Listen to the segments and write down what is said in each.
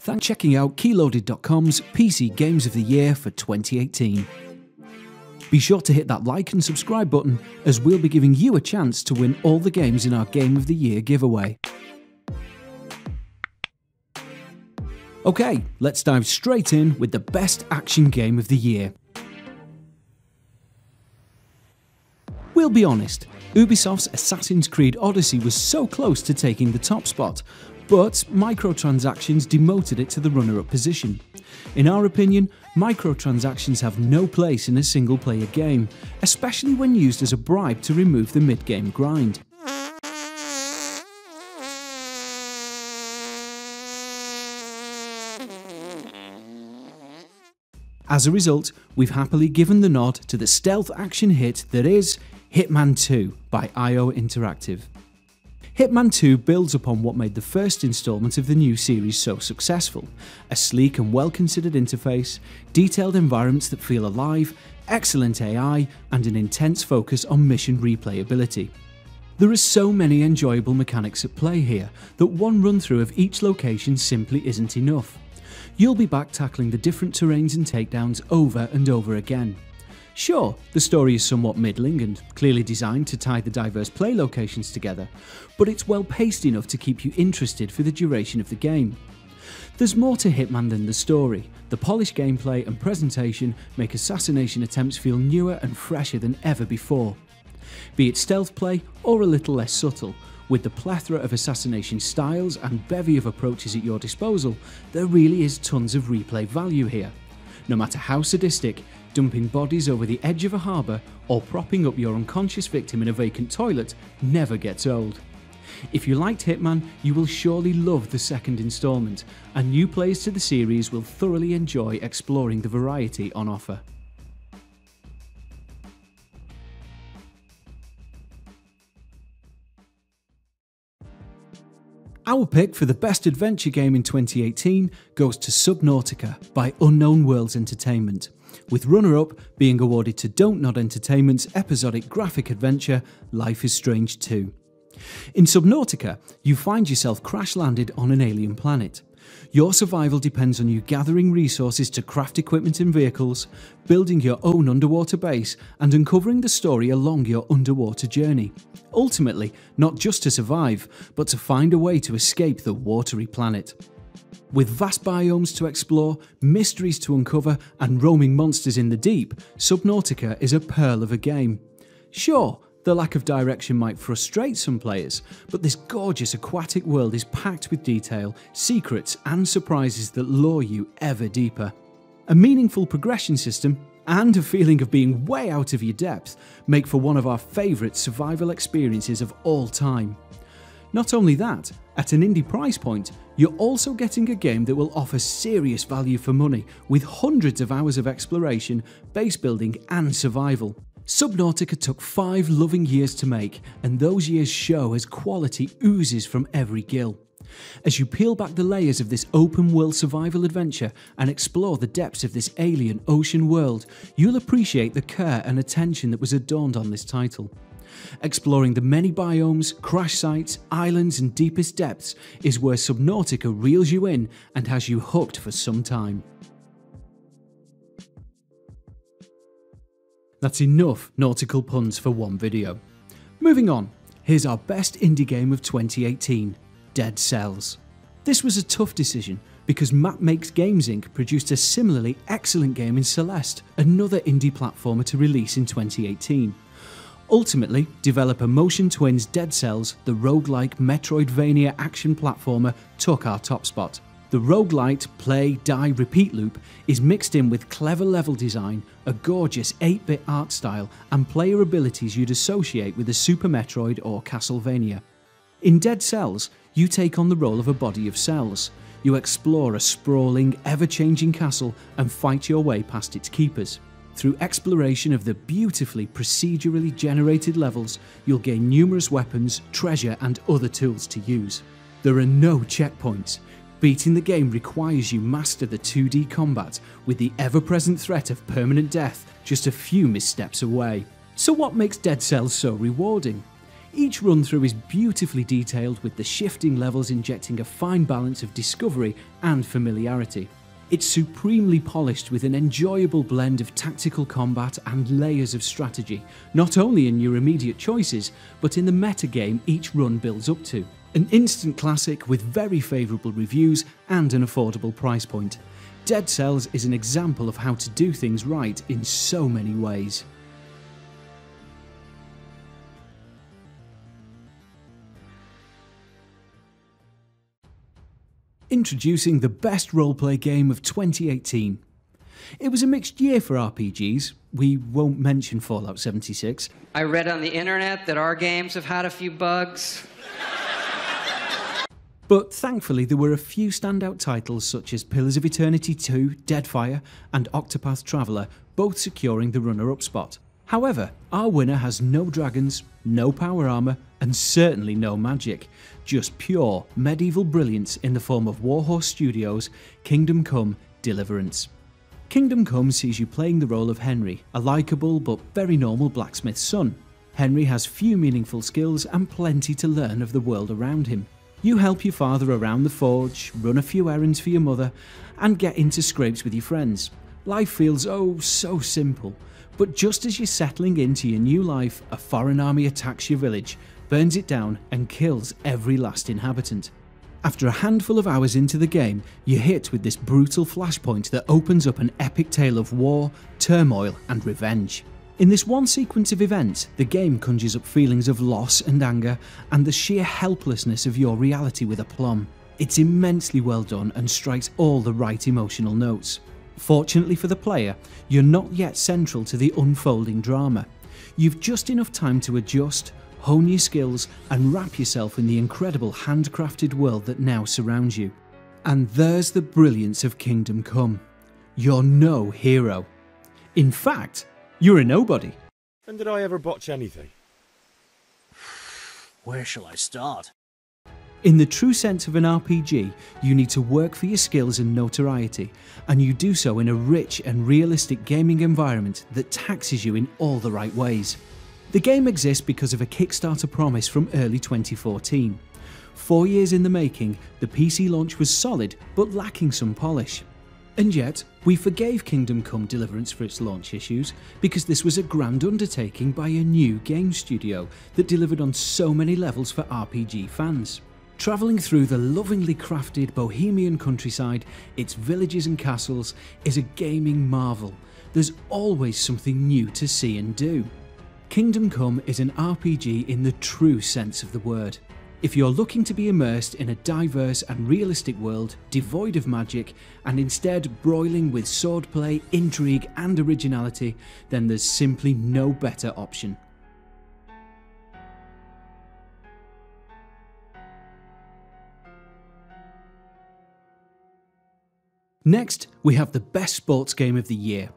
Thanks for checking out Keyloaded.com's PC Games of the Year for 2018. Be sure to hit that like and subscribe button, as we'll be giving you a chance to win all the games in our Game of the Year giveaway. Okay, let's dive straight in with the best action game of the year. We'll be honest, Ubisoft's Assassin's Creed Odyssey was so close to taking the top spot, but microtransactions demoted it to the runner-up position. In our opinion, microtransactions have no place in a single-player game, especially when used as a bribe to remove the mid-game grind. As a result, we've happily given the nod to the stealth action hit that is Hitman 2 by IO Interactive. Hitman 2 builds upon what made the first installment of the new series so successful: a sleek and well-considered interface, detailed environments that feel alive, excellent AI, and an intense focus on mission replayability. There are so many enjoyable mechanics at play here that one run-through of each location simply isn't enough. You'll be back tackling the different terrains and takedowns over and over again. Sure, the story is somewhat middling and clearly designed to tie the diverse play locations together, but it's well paced enough to keep you interested for the duration of the game. There's more to Hitman than the story. The polished gameplay and presentation make assassination attempts feel newer and fresher than ever before. Be it stealth play or a little less subtle, with the plethora of assassination styles and bevy of approaches at your disposal, there really is tons of replay value here. No matter how sadistic, dumping bodies over the edge of a harbour or propping up your unconscious victim in a vacant toilet never gets old. If you liked Hitman, you will surely love the second instalment, and new players to the series will thoroughly enjoy exploring the variety on offer. Our pick for the best adventure game in 2018 goes to Subnautica by Unknown Worlds Entertainment, with runner-up being awarded to Dontnod Entertainment's episodic graphic adventure Life is Strange 2. In Subnautica, you find yourself crash-landed on an alien planet. Your survival depends on you gathering resources to craft equipment and vehicles, building your own underwater base, and uncovering the story along your underwater journey. Ultimately, not just to survive, but to find a way to escape the watery planet. With vast biomes to explore, mysteries to uncover, and roaming monsters in the deep, Subnautica is a pearl of a game. Sure, the lack of direction might frustrate some players, but this gorgeous aquatic world is packed with detail, secrets, and surprises that lure you ever deeper. A meaningful progression system and a feeling of being way out of your depth make for one of our favourite survival experiences of all time. Not only that, at an indie price point, you're also getting a game that will offer serious value for money, with hundreds of hours of exploration, base building, and survival. Subnautica took 5 loving years to make, and those years show as quality oozes from every gill. As you peel back the layers of this open-world survival adventure and explore the depths of this alien ocean world, you'll appreciate the care and attention that was adorned on this title. Exploring the many biomes, crash sites, islands, and deepest depths is where Subnautica reels you in and has you hooked for some time. That's enough nautical puns for one video. Moving on, here's our best indie game of 2018, Dead Cells. This was a tough decision because Map Makes Games Inc. produced a similarly excellent game in Celeste, another indie platformer to release in 2018. Ultimately, developer Motion Twins' Dead Cells, the roguelike Metroidvania action platformer, took our top spot. The roguelite play, die, repeat loop is mixed in with clever level design, a gorgeous 8-bit art style, and player abilities you'd associate with a Super Metroid or Castlevania. In Dead Cells, you take on the role of a body of cells. You explore a sprawling, ever-changing castle and fight your way past its keepers. Through exploration of the beautifully procedurally generated levels, you'll gain numerous weapons, treasure, and other tools to use. There are no checkpoints. Beating the game requires you master the 2D combat, with the ever-present threat of permanent death just a few missteps away. So what makes Dead Cells so rewarding? Each run-through is beautifully detailed, with the shifting levels injecting a fine balance of discovery and familiarity. It's supremely polished, with an enjoyable blend of tactical combat and layers of strategy, not only in your immediate choices, but in the metagame each run builds up to. An instant classic with very favourable reviews and an affordable price point. Dead Cells is an example of how to do things right in so many ways. Introducing the best roleplay game of 2018. It was a mixed year for RPGs. We won't mention Fallout 76. I read on the internet that our games have had a few bugs. But thankfully there were a few standout titles such as Pillars of Eternity 2, Deadfire and Octopath Traveler, both securing the runner-up spot. However, our winner has no dragons, no power armour and certainly no magic, just pure medieval brilliance in the form of Warhorse Studios' Kingdom Come: Deliverance. Kingdom Come sees you playing the role of Henry, a likeable but very normal blacksmith's son. Henry has few meaningful skills and plenty to learn of the world around him. You help your father around the forge, run a few errands for your mother, and get into scrapes with your friends. Life feels oh so simple, but just as you're settling into your new life, a foreign army attacks your village, burns it down and kills every last inhabitant. After a handful of hours into the game, you're hit with this brutal flashpoint that opens up an epic tale of war, turmoil and revenge. In this one sequence of events, the game conjures up feelings of loss and anger and the sheer helplessness of your reality with aplomb. It's immensely well done and strikes all the right emotional notes. Fortunately for the player, you're not yet central to the unfolding drama. You've just enough time to adjust, hone your skills and wrap yourself in the incredible handcrafted world that now surrounds you. And there's the brilliance of Kingdom Come. You're no hero. In fact, you're a nobody. And did I ever botch anything? Where shall I start? In the true sense of an RPG, you need to work for your skills and notoriety, and you do so in a rich and realistic gaming environment that taxes you in all the right ways. The game exists because of a Kickstarter promise from early 2014. 4 years in the making, the PC launch was solid but lacking some polish. And yet, we forgave Kingdom Come: Deliverance for its launch issues because this was a grand undertaking by a new game studio that delivered on so many levels for RPG fans. Travelling through the lovingly crafted Bohemian countryside, its villages and castles, is a gaming marvel. There's always something new to see and do. Kingdom Come is an RPG in the true sense of the word. If you're looking to be immersed in a diverse and realistic world, devoid of magic, and instead broiling with swordplay, intrigue and originality, then there's simply no better option. Next, we have the best sports game of the year.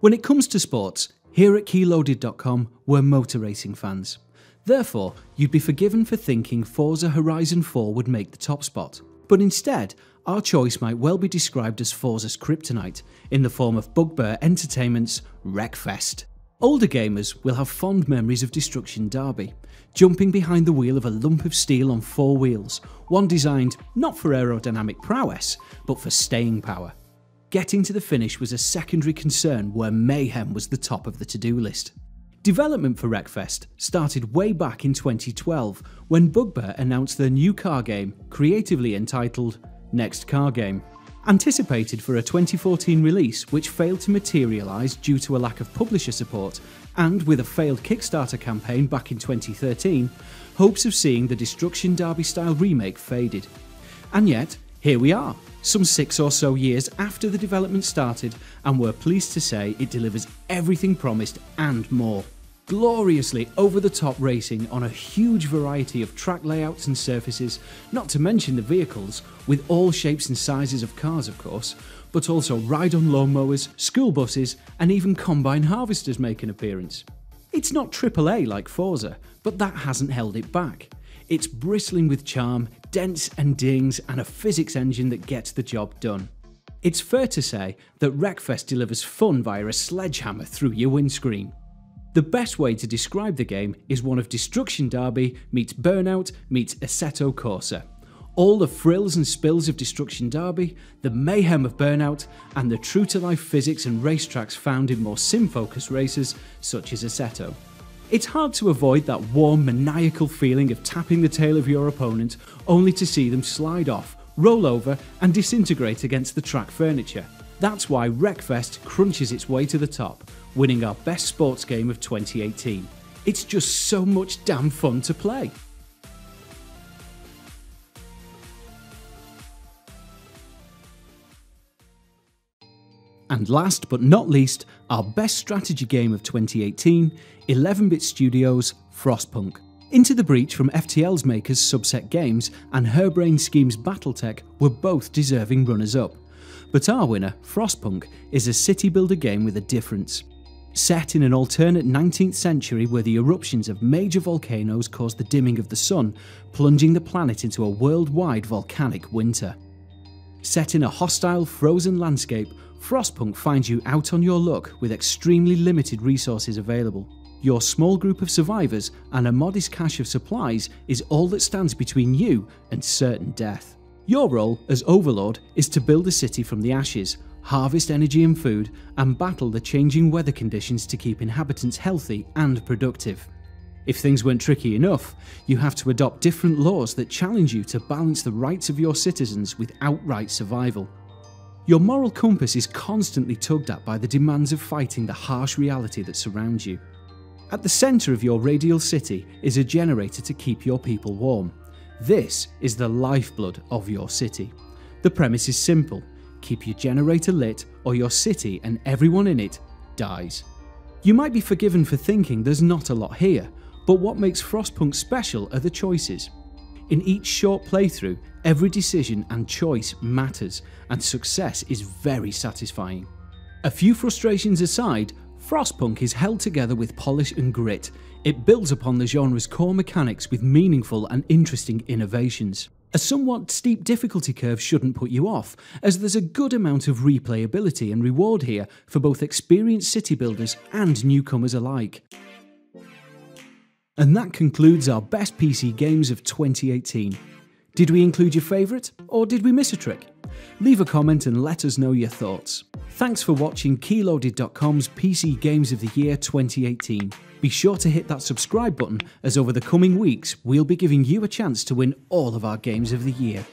When it comes to sports, here at Keyloaded.com, we're motor racing fans. Therefore, you'd be forgiven for thinking Forza Horizon 4 would make the top spot. But instead, our choice might well be described as Forza's kryptonite, in the form of Bugbear Entertainment's Wreckfest. Older gamers will have fond memories of Destruction Derby, jumping behind the wheel of a lump of steel on 4 wheels, one designed not for aerodynamic prowess, but for staying power. Getting to the finish was a secondary concern where mayhem was the top of the to-do list. Development for Wreckfest started way back in 2012 when Bugbear announced their new car game, creatively entitled Next Car Game. Anticipated for a 2014 release which failed to materialise due to a lack of publisher support, and with a failed Kickstarter campaign back in 2013, hopes of seeing the Destruction Derby style remake faded. And yet, here we are, some 6 or so years after the development started, and we're pleased to say it delivers everything promised and more. Gloriously over-the-top racing on a huge variety of track layouts and surfaces, not to mention the vehicles, with all shapes and sizes of cars of course, but also ride-on lawnmowers, school buses, and even combine harvesters make an appearance. It's not AAA like Forza, but that hasn't held it back. It's bristling with charm, dents and dings, and a physics engine that gets the job done. It's fair to say that Wreckfest delivers fun via a sledgehammer through your windscreen. The best way to describe the game is one of Destruction Derby meets Burnout meets Assetto Corsa. All the frills and spills of Destruction Derby, the mayhem of Burnout, and the true-to-life physics and racetracks found in more sim-focused races such as Assetto. It's hard to avoid that warm, maniacal feeling of tapping the tail of your opponent only to see them slide off, roll over, and disintegrate against the track furniture. That's why Wreckfest crunches its way to the top, winning our best sports game of 2018. It's just so much damn fun to play. And last but not least, our best strategy game of 2018, 11-bit Studios' Frostpunk. Into the Breach from FTL's makers Subset Games and Herbrain Schemes Battletech were both deserving runners-up. But our winner, Frostpunk, is a city builder game with a difference. Set in an alternate 19th century where the eruptions of major volcanoes caused the dimming of the sun, plunging the planet into a worldwide volcanic winter. Set in a hostile, frozen landscape, Frostpunk finds you out on your luck with extremely limited resources available. Your small group of survivors and a modest cache of supplies is all that stands between you and certain death. Your role as Overlord is to build a city from the ashes, harvest energy and food, and battle the changing weather conditions to keep inhabitants healthy and productive. If things weren't tricky enough, you have to adopt different laws that challenge you to balance the rights of your citizens with outright survival. Your moral compass is constantly tugged at by the demands of fighting the harsh reality that surrounds you. At the centre of your radial city is a generator to keep your people warm. This is the lifeblood of your city. The premise is simple: keep your generator lit or your city and everyone in it dies. You might be forgiven for thinking there's not a lot here, but what makes Frostpunk special are the choices. In each short playthrough, every decision and choice matters, and success is very satisfying. A few frustrations aside, Frostpunk is held together with polish and grit. It builds upon the genre's core mechanics with meaningful and interesting innovations. A somewhat steep difficulty curve shouldn't put you off, as there's a good amount of replayability and reward here for both experienced city builders and newcomers alike. And that concludes our best PC games of 2018. Did we include your favourite, or did we miss a trick? Leave a comment and let us know your thoughts. Thanks for watching Keyloaded.com's PC Games of the Year 2018. Be sure to hit that subscribe button, as over the coming weeks we'll be giving you a chance to win all of our Games of the Year.